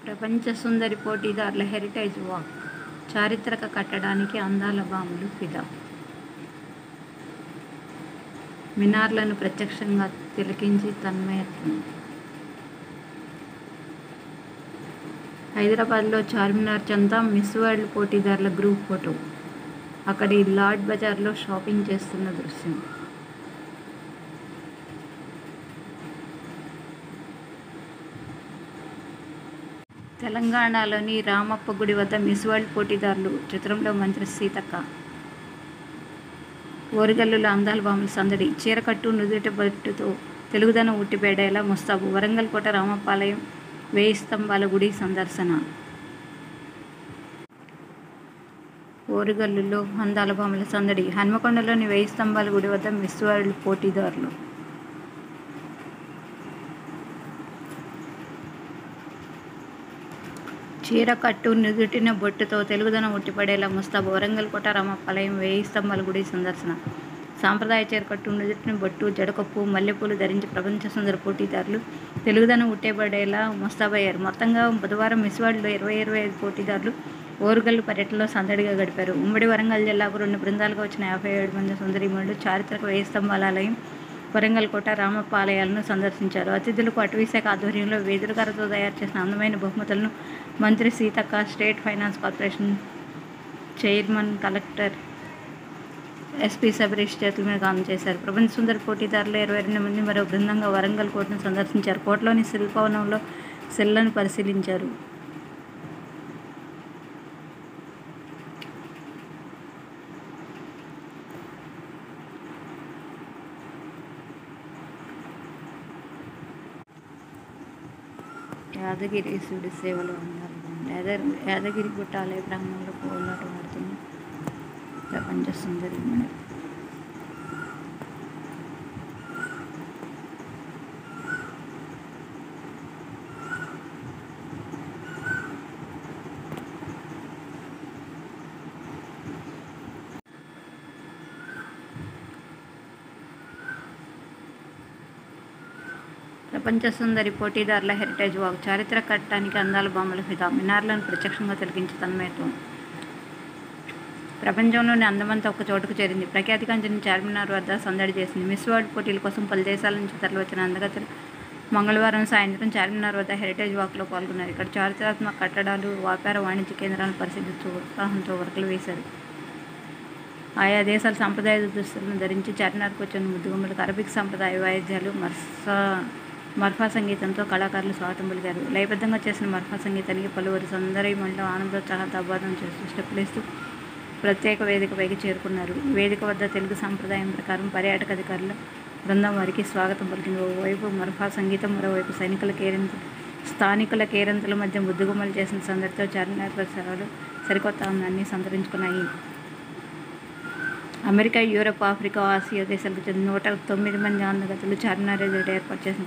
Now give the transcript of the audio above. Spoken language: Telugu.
ప్రపంచ సుందరి పోటీదారుల హెరిటేజ్ వాక్, చారిత్రక కట్టడానికి అందాల భామలు ఫిదా. మినార్లను ప్రత్యక్షంగా తిలకించి తన్మయత్వం. హైదరాబాద్లో చార్మినార్ చెంత మిస్ వరల్డ్ పోటీదారుల గ్రూప్ ఫోటో. అక్కడి లాడ్ బజార్లో షాపింగ్ చేస్తున్న దృశ్యం. తెలంగాణలోని రామప్ప గుడి వద్ద మిస్ వరల్డ్ పోటీదారులు. చిత్రంలో మంత్రి సీతక్క. ఓరుగల్లులో అందాల భామల సందడి. చీరకట్టు నుదుట బొట్టుతో తెలుగుదనం ఉట్టిపడేలా ముస్తాబు. వరంగల్ కోట రామప్పాలయం, 1000 స్తంభాల గుడి సందర్శన. ఓరుగల్లులో అందాల భామల సందడి. హన్మకొండలోని 1000 స్తంభాల గుడి వద్ద మిస్ వరల్డ్ పోటీదారులు. చీరకట్టు నుదుటిన బొట్టుతో తెలుగుదనం ఉట్టిపడేలా ముస్తాబు. వరంగల్ కోట రామప్పాలయం, 1000 స్తంభాల గుడి సందర్శన. సాంప్రదాయ చీరకట్టు నుదుటిన బొట్టు, జడకొప్పు, మల్లెపూలు ధరించి ప్రపంచ సుందర పోటీదారులు తెలుగుదనం ఉట్టిపడేలా ముస్తాబయ్యారు. మొత్తంగా బుధవారం మిస్ వరల్డ్ 2025 పోటీదారులు ఓరుగల్లు పర్యటనలో సందడిగా గడిపారు. ఉమ్మడి వరంగల్ జిల్లాకు 2 బృందాలుగా వచ్చిన 57 మంది సుందరీమణులు చారిత్రక 1000 స్తంభాల ఆలయం, వరంగల్ కోట రామప్ప ఆలయాలను సందర్శించారు. అతిథులకు అటవీశాఖ ఆధ్వర్యంలో వెదురుకర్రతో తయారు చేసిన అందమైన బహుమతులను మంత్రి Seethakka, state finance corporation chairman, collector SP Shabarish చేతుల మీదుగా అందజేశారు. ప్రపంచ సుందరి పోటీదారులు 22 మంది మరో బృందంగా వరంగల్ కోటను సందర్శించారు. కోటలోని శిల్పవనంలో శిలను పరిశీలించారు. యాదగిరీశుడి సేవలో ఉన్నారు. యాదగిరిగుట్ట ఆలయ ప్రాంగణంలో పోలాటమాడుతున్న ప్రపంచ సుందరీమణులు. ప్రపంచ సుందరి పోటీదారుల హెరిటేజ్ వాక్, చారిత్రక కట్టడానికి అందాల భామల ఫిదా. మినార్లను ప్రత్యక్షంగా తిలకించి తన్మయత్వం. ప్రపంచంలోని అందమంతా ఒక్క చోటుకు చేరింది. ప్రఖ్యాతిగాంచిన చార్మినార్ వద్ద సందడి చేసింది. మిస్ వరల్డ్ పోటీల కోసం పలు దేశాల నుంచి తరలివచ్చిన అందగత్తెలు మంగళవారం సాయంత్రం చార్మినార్ వద్ద హెరిటేజ్ వాక్లో పాల్గొన్నారు. ఇక్కడ చారిత్రాత్మక కట్టడాలు, వ్యాపార వాణిజ్య కేంద్రాలను పరిశీలిస్తూ ఉత్సాహంతో ఉరకలు వేశారు. ఆయా దేశాల సాంప్రదాయ దుస్తులను ధరించి చార్మినార్కు వచ్చిన ముద్దుగుమ్మలకు అరబిక్ సంప్రదాయ వాయిద్యాలు, మర్ఫా సంగీతంతో కళాకారులు స్వాగతం పలికారు. లయబద్ధంగా చేసిన మర్ఫా సంగీతానికి పలువురు సుందరీమణులు ఆనందోత్సాహాలతో అబాదం చేస్తూ స్టెప్పులేస్తూ ప్రత్యేక వేదికపైకి చేరుకున్నారు. వేదిక వద్ద తెలుగు సాంప్రదాయం ప్రకారం పర్యాటక అధికారుల బృందం వారికి స్వాగతం పలికింది. ఓవైపు మర్ఫా సంగీతం, మరోవైపు స్థానికుల కేరింతల మధ్య ముద్దుగుమ్మలు చేసిన సందడితో చార్మినార్ పరిసరాలు సరికొత్త అందాన్ని సంతరించుకున్నాయి. అమెరికా, యూరప్, ఆఫ్రికా, ఆసియా దేశాలకు చెందిన 109 మంది అందగత్తెలు చార్మినార్ ఎదుట ఏర్పాటు చేసిన